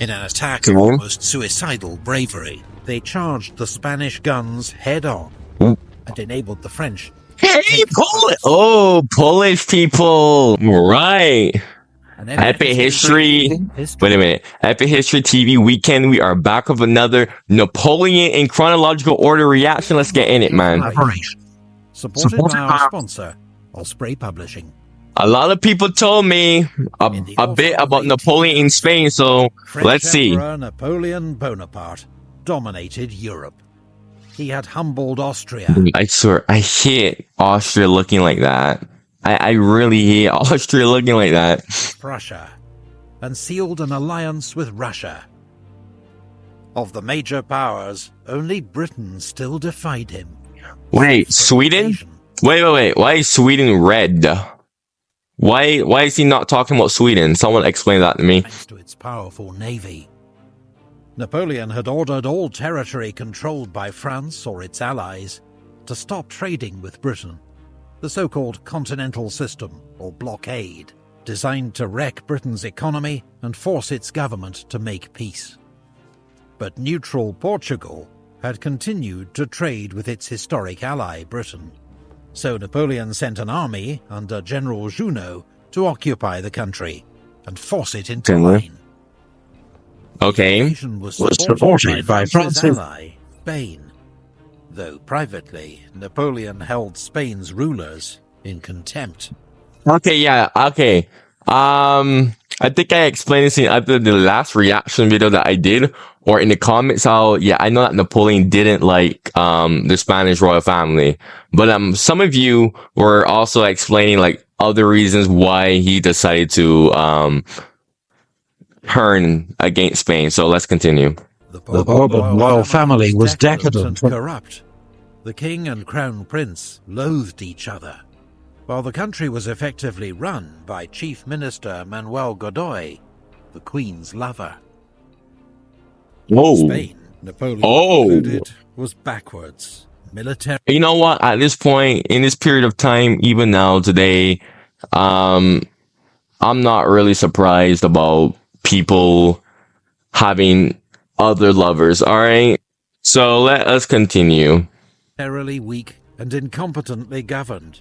In an attack of almost suicidal bravery, they charged the Spanish guns head-on and enabled the French. Hey, Polish people! Right! Epic History. Wait a minute. Epic History TV weekend. We are back with another Napoleon in chronological order reaction. Let's get in it, man. Supported by our sponsor, Osprey Publishing. A lot of people told me a bit about Napoleon in Spain, so let's see. Emperor Napoleon Bonaparte dominated Europe. He had humbled Austria. I swear, I hate Austria looking like that. I really hate Austria looking like that. Prussia, and sealed an alliance with Russia. Of the major powers, only Britain still defied him. Wait, Sweden? Wait. Why is Sweden red? Why is he not talking about Sweden? Someone explain that to me. Thanks to its powerful navy. Napoleon had ordered all territory controlled by France or its allies to stop trading with Britain. The so-called continental system, or blockade, designed to wreck Britain's economy and force its government to make peace. But neutral Portugal had continued to trade with its historic ally, Britain. So Napoleon sent an army under General Junot to occupy the country and force it into line. Okay. The invasion was supported by France's ally, Spain. Though privately, Napoleon held Spain's rulers in contempt. Okay, yeah, okay. I think I explained this in either the last reaction video that I did or in the comments how, yeah, I know that Napoleon didn't like the Spanish royal family. But some of you were also explaining like other reasons why he decided to turn against Spain. So let's continue. The Bourbon royal family was decadent and corrupt. The king and crown prince loathed each other, while the country was effectively run by Chief Minister Manuel Godoy, the Queen's lover. Spain, Napoleon included, was backwards, military. You know what? At this point, in this period of time, even now, today, I'm not really surprised about people having other lovers, alright? So let us continue. Militarily weak and incompetently governed,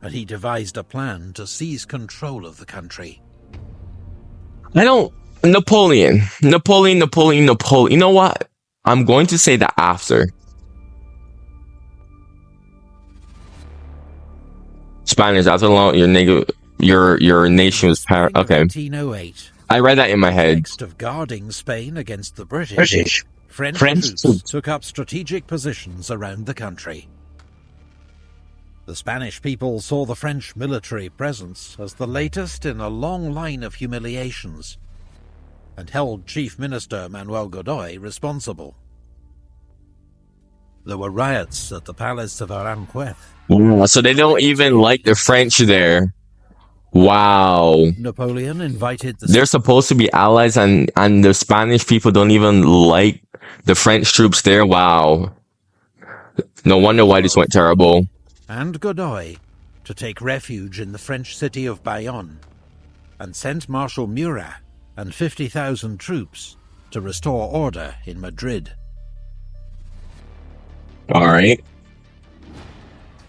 and he devised a plan to seize control of the country. Napoleon. You know what? I'm going to say that after. Spanish, after long, your nation was okay. 1808. I read that in my head. Next of guarding Spain against the British. French troops took up strategic positions around the country. The Spanish people saw the French military presence as the latest in a long line of humiliations, and held Chief Minister Manuel Godoy responsible. There were riots at the Palace of Aranjuez. So they don't even like the French there. Wow. Napoleon invited they're supposed to be allies and the Spanish people don't even like the French troops there. Wow. No wonder why this went terrible. And Godoy to take refuge in the French city of Bayonne, and sent Marshal Murat and 50,000 troops to restore order in Madrid. Alright.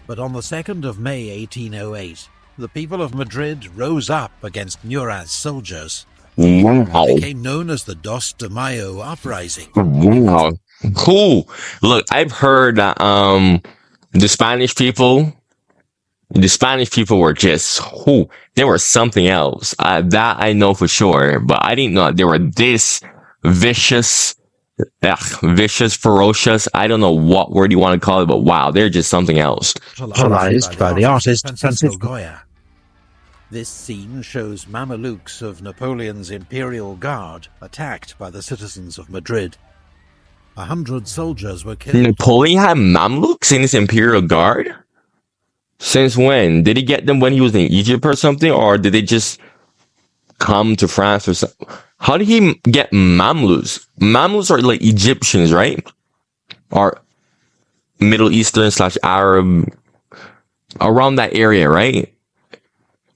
But on the 2nd of May 1808, the people of Madrid rose up against Murat's soldiers. Wow. It became known as the Dos de Mayo uprising. Wow. Cool. Look, I've heard that the Spanish people were just they were something else. That I know for sure, but I didn't know they were this vicious, ferocious. I don't know what word you want to call it, but wow, they're just something else. Realized by the artist Francisco Goya. This scene shows Mamelukes of Napoleon's imperial guard attacked by the citizens of Madrid. 100 soldiers were killed. Napoleon had Mamluks in his imperial guard? Since when? Did he get them when he was in Egypt or something? Or did they just come to France or something? How did he get Mamluks? Mamluks are like Egyptians, right? Or Middle Eastern / Arab. Around that area, right?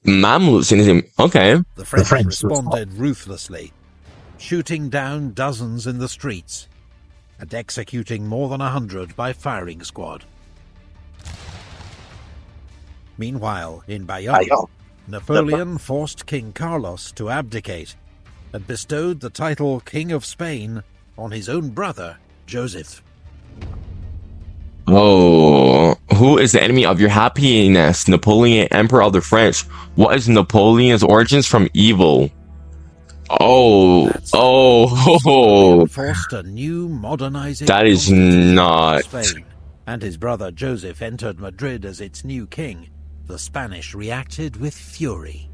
Mamluks in him. Okay. The French responded ruthlessly, shooting down dozens in the streets and executing more than 100 by firing squad. Meanwhile, in Bayonne, Napoleon forced King Carlos to abdicate and bestowed the title King of Spain on his own brother, Joseph. Oh, who is the enemy of your happiness? Napoleon, Emperor of the French. What is Napoleon's origins from evil? Napoleon forced a new modernizing that is not Spain, and his brother Joseph entered Madrid as its new king. The Spanish reacted with fury.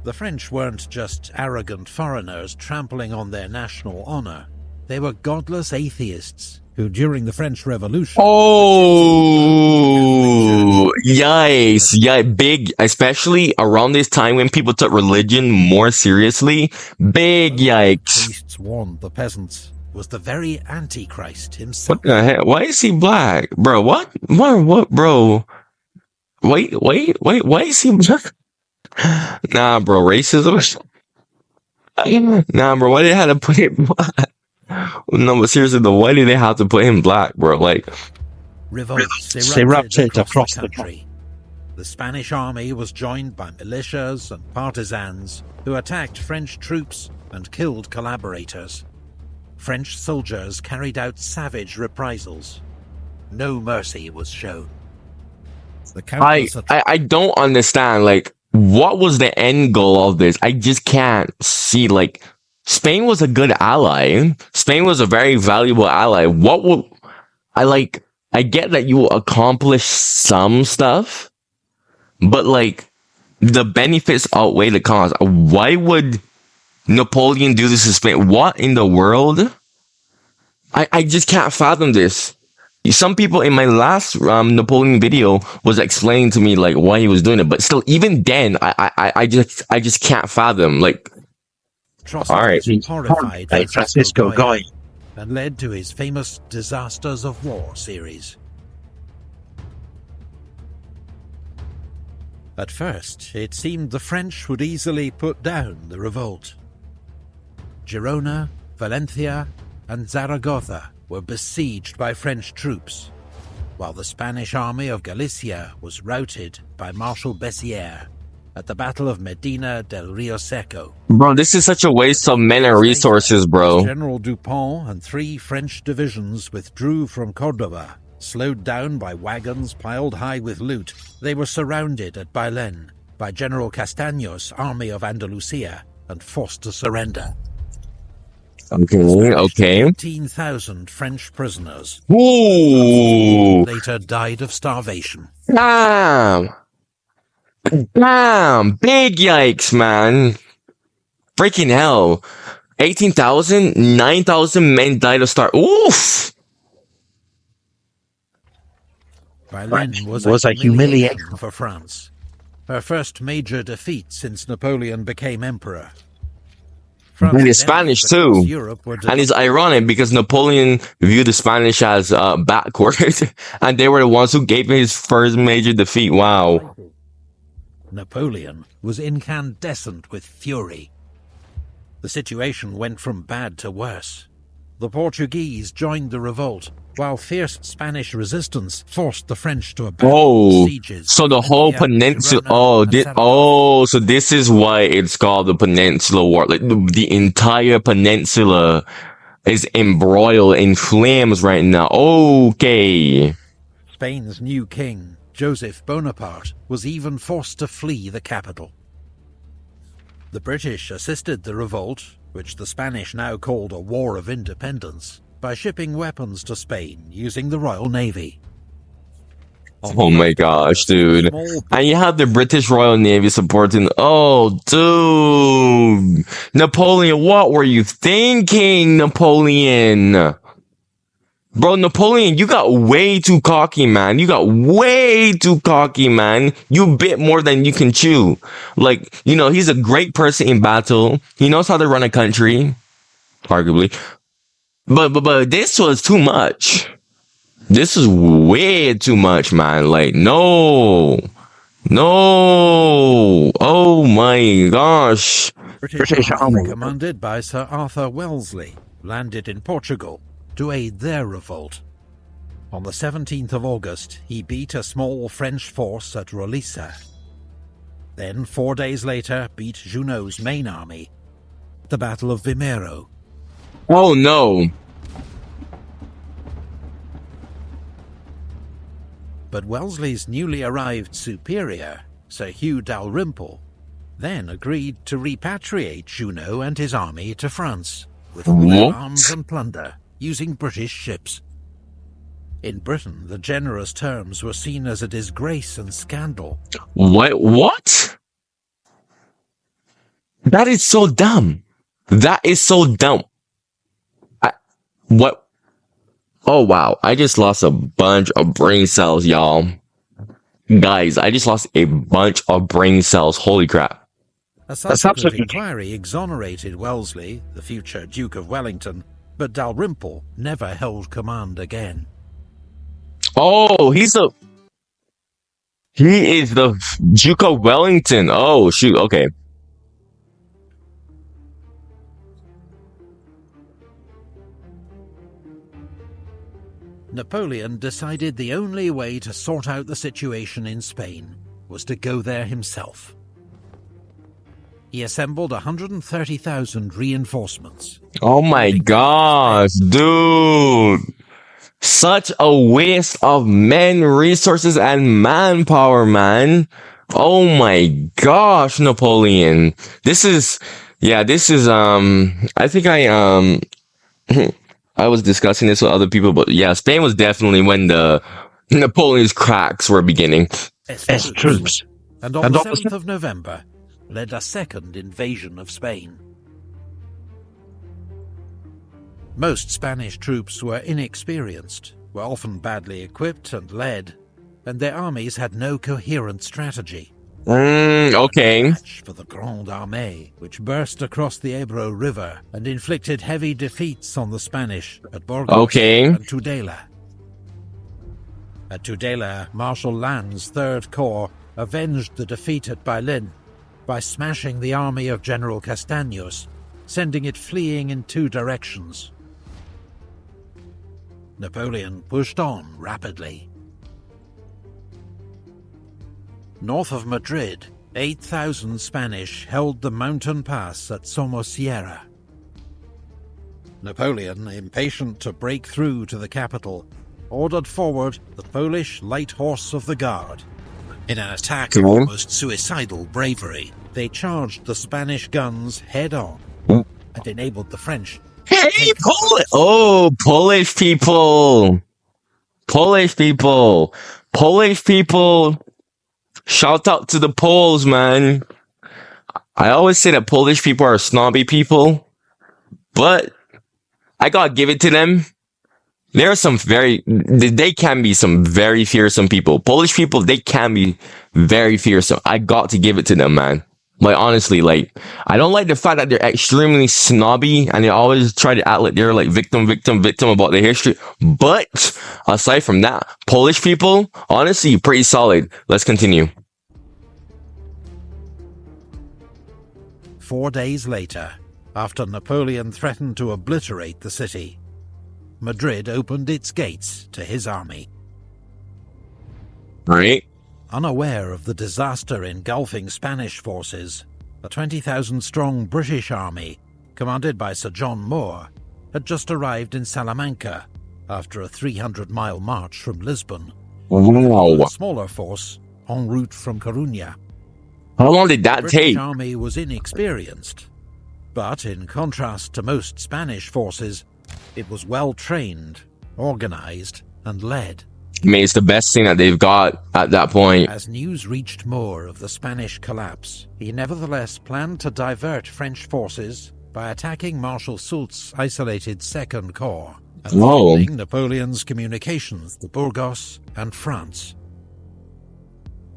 The French weren't just arrogant foreigners trampling on their national honor. They were godless atheists who, during the French Revolution... Oh, yikes. Yeah, big, especially around this time when people took religion more seriously. Big yikes. Priests warned the peasants was the very Antichrist himself. What the heck? Why is he black? Bro, what? What, bro? Wait, why is he black? Nah, bro, racism? Nah, bro, why did they have to put him black? No, but seriously, though, why did they have to put him black, bro? Like, revolts erupted across the country. The Spanish army was joined by militias and partisans who attacked French troops and killed collaborators. French soldiers carried out savage reprisals. No mercy was shown. I don't understand, like, what was the end goal of this? I just can't see, like, Spain was a good ally. Spain was a very valuable ally. What would, I get that you accomplish some stuff, but, like, the benefits outweigh the cost. Why would Napoleon do this to Spain? What in the world? I just can't fathom this. Some people in my last Napoleon video was explaining to me like why he was doing it, but still, even then, I just can't fathom. Like, all right, horrified by Francisco Goya and led to his famous Disasters of War series. At first, it seemed the French would easily put down the revolt. Girona, Valencia, and Zaragoza were besieged by French troops, while the Spanish army of Galicia was routed by Marshal Bessières at the Battle of Medina del Rio Seco. Bro, this is such a waste of men and resources, bro. General Dupont and 3 French divisions withdrew from Córdoba. Slowed down by wagons piled high with loot, they were surrounded at Bailén by General Castaños' army of Andalusia and forced to surrender. Okay. 18,000 French prisoners. Ooh. Later died of starvation. Damn. Big yikes, man. Freaking hell. 18,000, 9,000 men died of starvation. Oof. Bailén was a humiliation for France. Her first major defeat since Napoleon became emperor. And the Spanish too. And it's ironic because Napoleon viewed the Spanish as backward, and they were the ones who gave him his first major defeat. Wow. Napoleon was incandescent with fury. The situation went from bad to worse. The Portuguese joined the revolt, while fierce Spanish resistance forced the French to abandon sieges. So the whole peninsula. So this is why it's called the Peninsula War. Like the entire peninsula is embroiled in flames right now. Okay. Spain's new king, Joseph Bonaparte, was even forced to flee the capital. The British assisted the revolt, which the Spanish now called a War of Independence, by shipping weapons to Spain using the Royal Navy. Oh my gosh, dude. And you have the British Royal Navy supporting... Oh, dude. Napoleon, what were you thinking, Napoleon? Bro, Napoleon, you got way too cocky, man. You got way too cocky, man. You bit more than you can chew. Like, you know, he's a great person in battle. He knows how to run a country, arguably. But this was too much. This is way too much, man. Like, no. No! Oh my gosh! British army commanded by Sir Arthur Wellesley landed in Portugal to aid their revolt. On the 17th of August, he beat a small French force at Rolissa. Then, 4 days later, beat Junot's main army, the Battle of Vimero. Oh no! But Wellesley's newly arrived superior, Sir Hugh Dalrymple, then agreed to repatriate Junot and his army to France, with all their arms and plunder, using British ships. In Britain, the generous terms were seen as a disgrace and scandal. What? That is so dumb. That is so dumb. What? Oh wow, I just lost a bunch of brain cells, y'all. Guys, I just lost a bunch of brain cells. Holy crap. A subsequent inquiry exonerated Wellesley, the future Duke of Wellington, but Dalrymple never held command again. Oh, he is the Duke of Wellington. Oh, shoot, okay. Napoleon decided the only way to sort out the situation in Spain was to go there himself. He assembled 130,000 reinforcements. Oh my gosh, dude. Such a waste of men, resources, and manpower, man. Oh my gosh, Napoleon. I think I was discussing this with other people, but yeah, Spain was definitely when the Napoleon's cracks were beginning. As troops. And on the 7th of November, led a second invasion of Spain. Most Spanish troops were inexperienced, were often badly equipped and led, and their armies had no coherent strategy. Okay. Match for the Grande Armée, which burst across the Ebro River and inflicted heavy defeats on the Spanish at Burgos and Tudela. At Tudela, Marshal Lannes' Third Corps avenged the defeat at Bailén by smashing the army of General Castaños, sending it fleeing in 2 directions. Napoleon pushed on rapidly. North of Madrid, 8,000 Spanish held the mountain pass at Somosierra. Napoleon, impatient to break through to the capital, ordered forward the Polish light horse of the guard. In an attack of almost suicidal bravery, they charged the Spanish guns head-on and enabled the French. Hey, Polish! Oh, Polish people! Polish people! Polish people! Shout out to the Poles, man. I always say that Polish people are snobby people, but I gotta give it to them. There are they can be some very fearsome people. Polish people, they can be very fearsome. I got to give it to them, man. Like, honestly, like, I don't like the fact that they're extremely snobby and they always try to act like they're like victim about their history. But aside from that, Polish people, honestly, pretty solid. Let's continue. 4 days later, after Napoleon threatened to obliterate the city, Madrid opened its gates to his army. Right. Unaware of the disaster engulfing Spanish forces, a 20,000-strong British army, commanded by Sir John Moore, had just arrived in Salamanca after a 300-mile march from Lisbon. Wow. A smaller force en route from Coruña. How long did that take? The British army was inexperienced, but in contrast to most Spanish forces, it was well-trained, organized, and led. I mean, it's the best thing that they've got at that point. As news reached Moore of the Spanish collapse, he nevertheless planned to divert French forces by attacking Marshal Soult's isolated Second Corps and threatening Napoleon's communications to Burgos and France.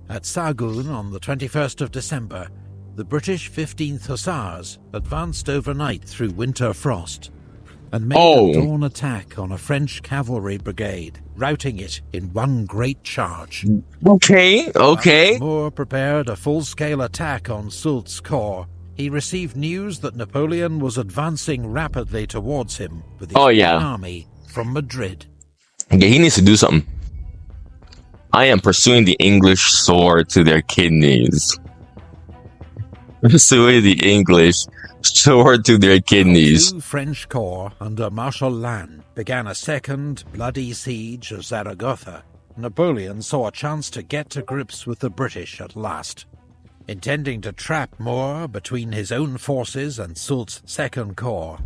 At Sahagun on the 21st of December, the British 15th Hussars advanced overnight through winter frost and made a dawn attack on a French cavalry brigade, routing it in one great charge. Okay. But Moore prepared a full-scale attack on Soult's corps. He received news that Napoleon was advancing rapidly towards him with his main army from Madrid. Okay, he needs to do something. I am pursuing the English sword to their kidneys. Pursuing the English sword to their kidneys. Two French corps under Marshal Lannes began a second bloody siege of Zaragoza. Napoleon saw a chance to get to grips with the British at last. Intending to trap Moore between his own forces and Soult's Second Corps,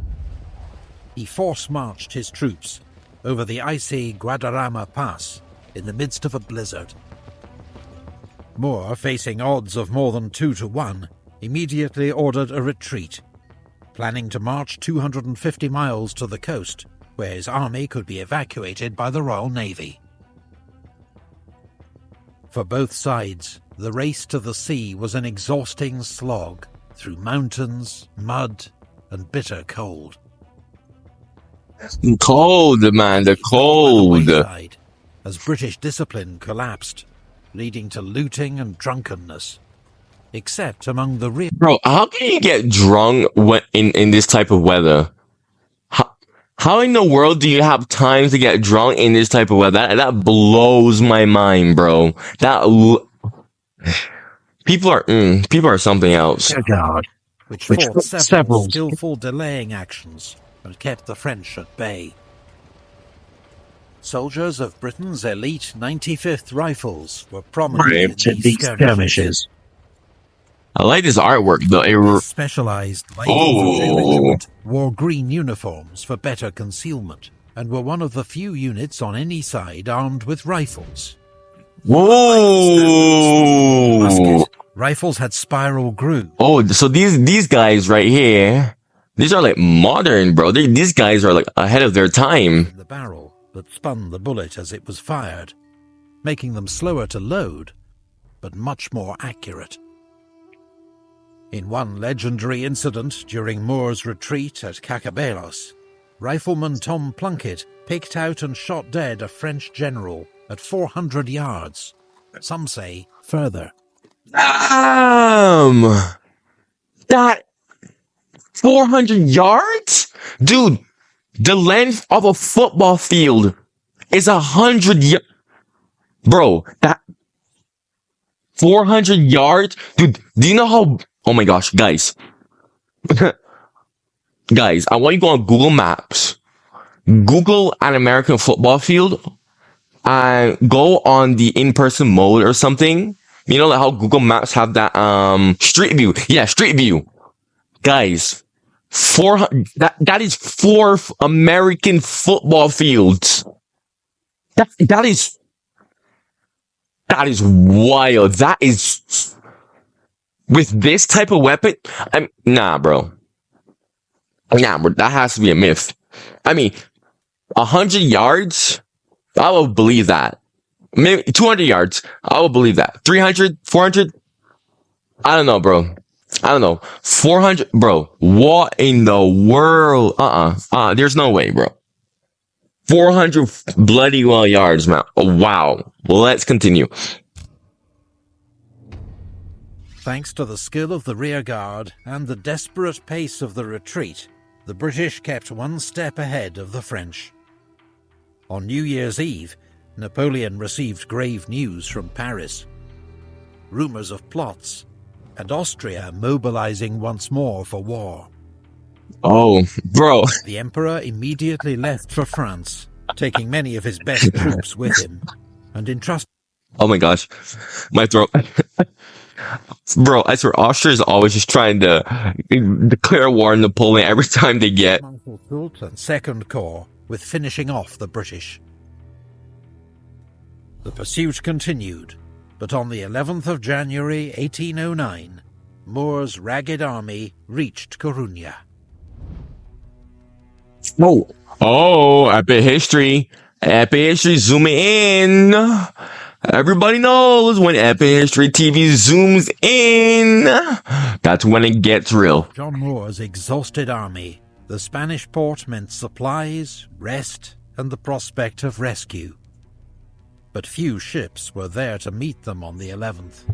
he force-marched his troops over the icy Guadarrama Pass in the midst of a blizzard. Moore, facing odds of more than 2-1, immediately ordered a retreat, planning to march 250 miles to the coast, where his army could be evacuated by the Royal Navy. For both sides, the race to the sea was an exhausting slog through mountains, mud, and bitter cold. Cold, man, the cold. As British discipline collapsed, leading to looting and drunkenness, except among the rear. Bro, how can you get drunk when in this type of weather? How in the world do you have time to get drunk in this type of weather? That blows my mind, bro. People are something else. Oh God. Which fought several skillful delaying actions and kept the French at bay. Soldiers of Britain's elite 95th Rifles were prominent in these skirmishes. I like this artwork, though. This specialized light infantry regiment wore green uniforms for better concealment and were one of the few units on any side armed with rifles. Whoa! Musket. Rifles had spiral grooves. Oh, so these guys right here, these are like modern, bro. These guys are like ahead of their time. The barrel that spun the bullet as it was fired, making them slower to load, but much more accurate. In one legendary incident during Moore's retreat at Cacabelos, rifleman Tom Plunkett picked out and shot dead a French general at 400 yards. Some say further. That 400 yards? Dude, the length of a football field is 100 yards. Bro, that 400 yards? Dude, do you know how... Oh my gosh, guys. Guys, I want you to go on Google Maps. Google an American football field. And go on the in-person mode or something. You know, like how Google Maps have that, Street View. Yeah, Street View. Guys, that is 4 American football fields. That is wild. That is... With this type of weapon, nah, bro. Nah, bro, that has to be a myth. I mean, 100 yards, I will believe that. Maybe 200 yards, I will believe that. 300, 400, I don't know, bro. I don't know. 400, bro. What in the world? There's no way, bro. 400 bloody well yards, man. Oh, wow. Well, let's continue. Thanks to the skill of the rearguard and the desperate pace of the retreat, the British kept one step ahead of the French. On New Year's Eve, Napoleon received grave news from Paris. Rumours of plots, and Austria mobilizing once more for war. Oh, bro. The Emperor immediately left for France, taking many of his best troops with him, and entrusted... Oh my gosh, my throat. Bro, I swear, Austria is always just trying to declare war on Napoleon every time they get... Marshal Soult and Second Corps, with finishing off the British. The pursuit continued, but on the 11th of January 1809, Moore's ragged army reached Corunna. Oh, epic history. Epic history zooming in. Everybody knows when Epic History TV zooms in, that's when it gets real. John Moore's exhausted army, The Spanish port meant supplies, rest, and the prospect of rescue. But few ships were there to meet them on the 11th.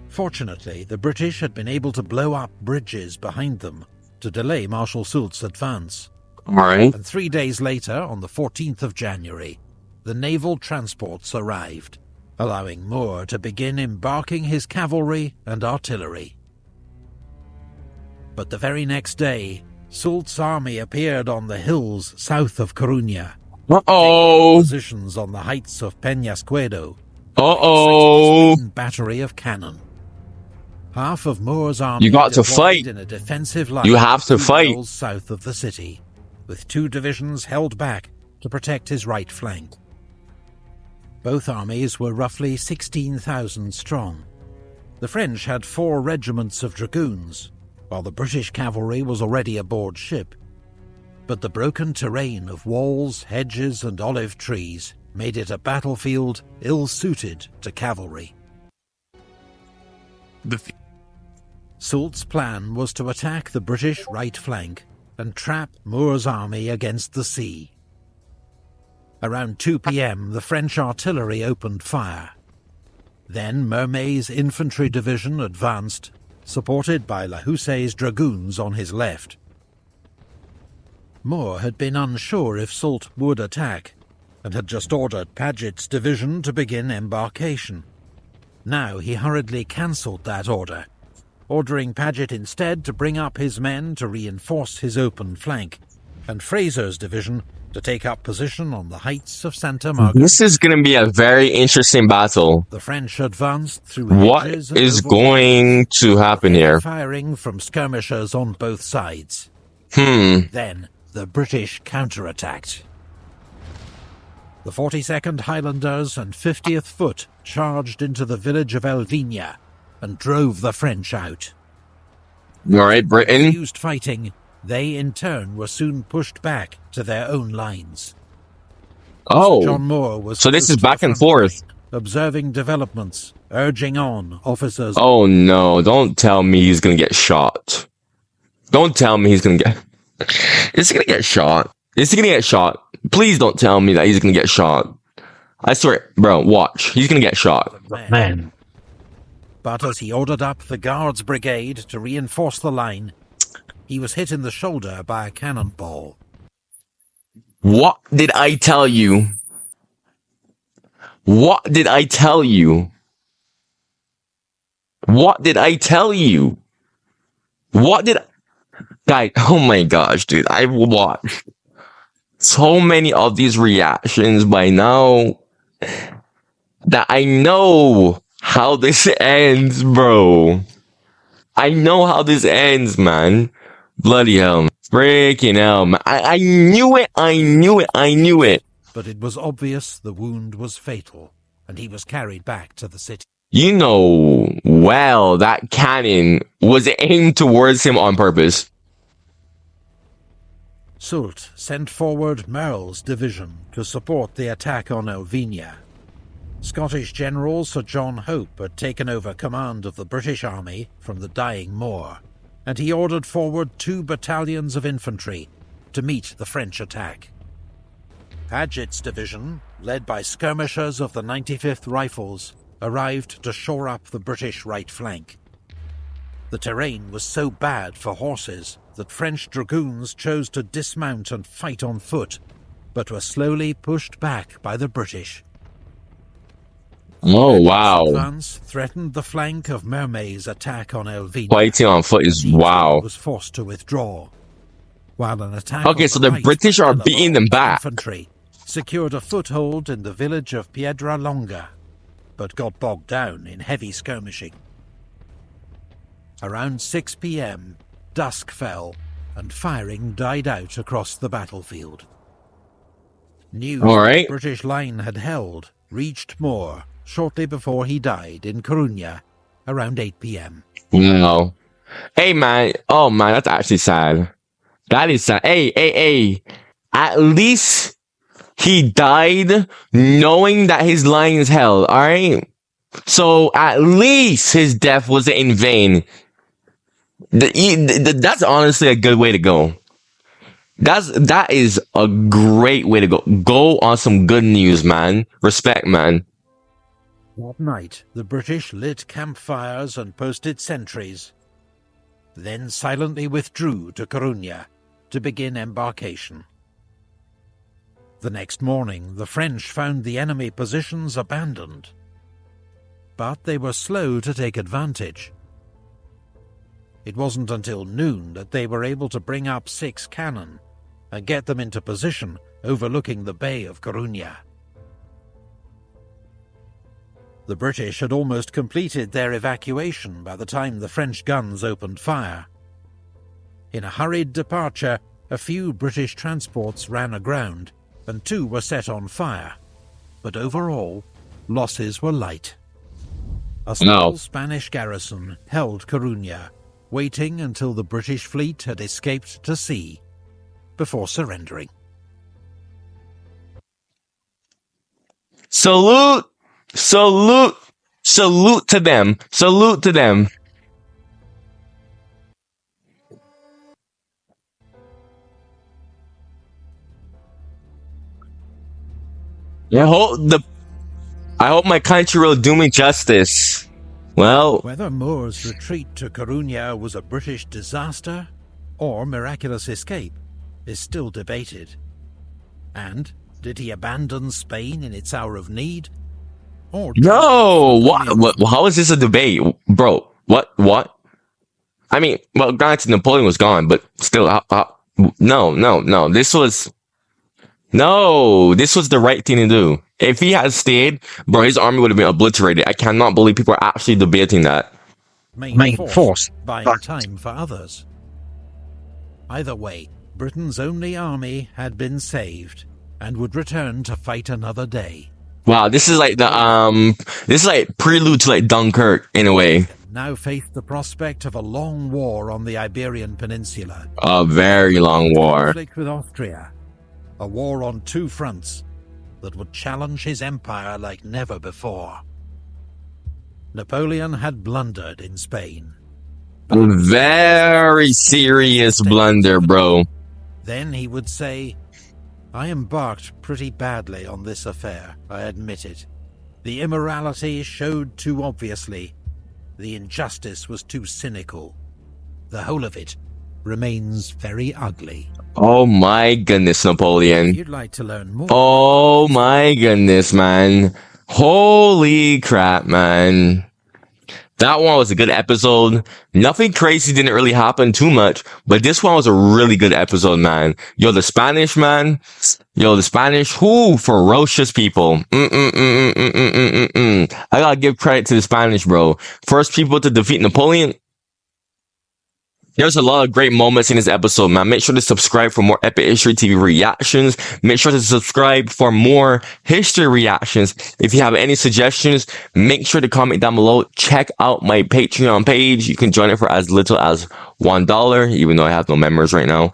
Fortunately, the British had been able to blow up bridges behind them to delay Marshal Soult's advance. All right. And 3 days later, on the 14th of January, the naval transports arrived, allowing Moore to begin embarking his cavalry and artillery. But the very next day, Soult's army appeared on the hills south of Coruña, Uh-oh. positions on the heights of Peñasquedo, Uh-oh. a battery of cannon. Half of Moore's army You got to deployed fight. in a defensive line You have to 2 fight. miles south of the city, with 2 divisions held back to protect his right flank. Both armies were roughly 16,000 strong. The French had 4 regiments of dragoons, while the British cavalry was already aboard ship. But the broken terrain of walls, hedges, and olive trees made it a battlefield ill-suited to cavalry. Soult's plan was to attack the British right flank and trap Moore's army against the sea. Around 2 p.m, the French artillery opened fire. Then Mermet's infantry division advanced, supported by La Houssaye's dragoons on his left. Moore had been unsure if Soult would attack, and had just ordered Paget's division to begin embarkation. Now he hurriedly cancelled that order, ordering Paget instead to bring up his men to reinforce his open flank, and Fraser's division to take up position on the heights of Santa Margarita. This is going to be a very interesting battle. The French advanced through What hedges and is over going to happen here? firing from skirmishers on both sides. Then The British counterattacked. The 42nd Highlanders and 50th Foot charged into the village of Elvina and drove the French out. All right, Britain. Used fighting, they in turn were soon pushed back to their own lines. John Moore was so this is close to the back and front forth. line, observing developments, urging on officers. Oh no, don't tell me he's gonna get shot. Don't tell me he's gonna get... Is he gonna get shot? Is he gonna get shot? Please don't tell me that he's gonna get shot. I swear, bro, watch. He's gonna get shot. Man. But as he ordered up the Guards Brigade to reinforce the line, he was hit in the shoulder by a cannonball. What did I tell you? What did I tell you? What did I tell you? What did... Guys, oh my gosh, dude. I've watched so many of these reactions by now that I know how this ends, bro. I know how this ends, man. Bloody hell. Freaking hell, man. I knew it. I knew it. I knew it. But it was obvious the wound was fatal, and he was carried back to the city. You know well that cannon was aimed towards him on purpose. Soult sent forward Merle's division to support the attack on Elvina. Scottish General Sir John Hope had taken over command of the British Army from the dying Moore, and he ordered forward 2 battalions of infantry to meet the French attack. Paget's division, led by skirmishers of the 95th Rifles, arrived to shore up the British right flank. The terrain was so bad for horses that French dragoons chose to dismount and fight on foot, but were slowly pushed back by the British. Oh, wow. Advance threatened the flank of Mermet's attack on Elvina. Fighting on foot is wow. Was forced to withdraw, while an attack. Okay, so the British are beating them back. Infantry secured a foothold in the village of Piedra Longa, but got bogged down in heavy skirmishing. Around 6 p.m, dusk fell, and firing died out across the battlefield. News the British line had held reached Moore shortly before he died in Coruña, around 8 p.m. Wow. Hey, man. Oh, man, that's actually sad. That is sad. Hey. At least he died knowing that his line is held, alright? So, at least his death wasn't in vain. That's honestly a good way to go. That is a great way to go. Go on some good news, man. Respect, man. That night, the British lit campfires and posted sentries, then silently withdrew to Corunna to begin embarkation. The next morning, the French found the enemy positions abandoned, but they were slow to take advantage. It wasn't until noon that they were able to bring up 6 cannon and get them into position overlooking the Bay of Corunna. The British had almost completed their evacuation by the time the French guns opened fire. In a hurried departure, a few British transports ran aground and 2 were set on fire, but overall, losses were light. A small Spanish garrison held Corunna, waiting until the British fleet had escaped to sea before surrendering. Salute! Salute! Salute to them! Salute to them! I hope my country will do me justice. Well, whether Moore's retreat to Corunna was a British disaster or miraculous escape is still debated. And did he abandon Spain in its hour of need? Or no! What? How is this a debate? Bro, what? I mean, well, granted, Napoleon was gone, but still, no. This was the right thing to do. If he had stayed, bro, his army would have been obliterated. I cannot believe people are actually debating that. Main force, buying time for others. Either way, Britain's only army had been saved and would return to fight another day. Wow, this is like prelude to like Dunkirk in a way. Now faced the prospect of a long war on the Iberian Peninsula. A very long war. Conflict with Austria. A war on 2 fronts that would challenge his empire like never before. Napoleon had blundered in Spain. A very serious blunder, bro. Then he would say, "I embarked pretty badly on this affair, I admit it. The immorality showed too obviously. The injustice was too cynical. The whole of it remains very ugly." Oh my goodness, Napoleon. If you'd like to learn more. Oh my goodness, man. Holy crap, man. That one was a good episode. Nothing crazy didn't really happen too much, but this one was a really good episode, man. Yo, the Spanish, man. Yo, the Spanish, ferocious people. I gotta give credit to the Spanish, bro. First people to defeat Napoleon. There's a lot of great moments in this episode, man. Make sure to subscribe for more Epic History TV reactions. Make sure to subscribe for more history reactions. If you have any suggestions, make sure to comment down below. Check out my Patreon page. You can join it for as little as $1, even though I have no members right now.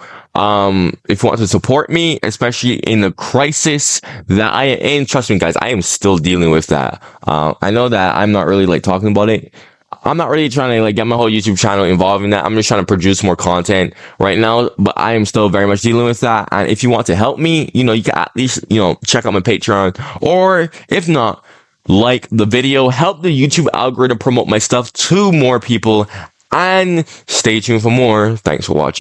If you want to support me, especially in the crisis that I am in, trust me, guys, I am still dealing with that. I know that I'm not really like talking about it. I'm not really trying to like get my whole YouTube channel involved in that. I'm just trying to produce more content right now, but I am still very much dealing with that. And if you want to help me, you can at least, check out my Patreon, or if not, like the video, help the YouTube algorithm promote my stuff to more people, and stay tuned for more. Thanks for watching.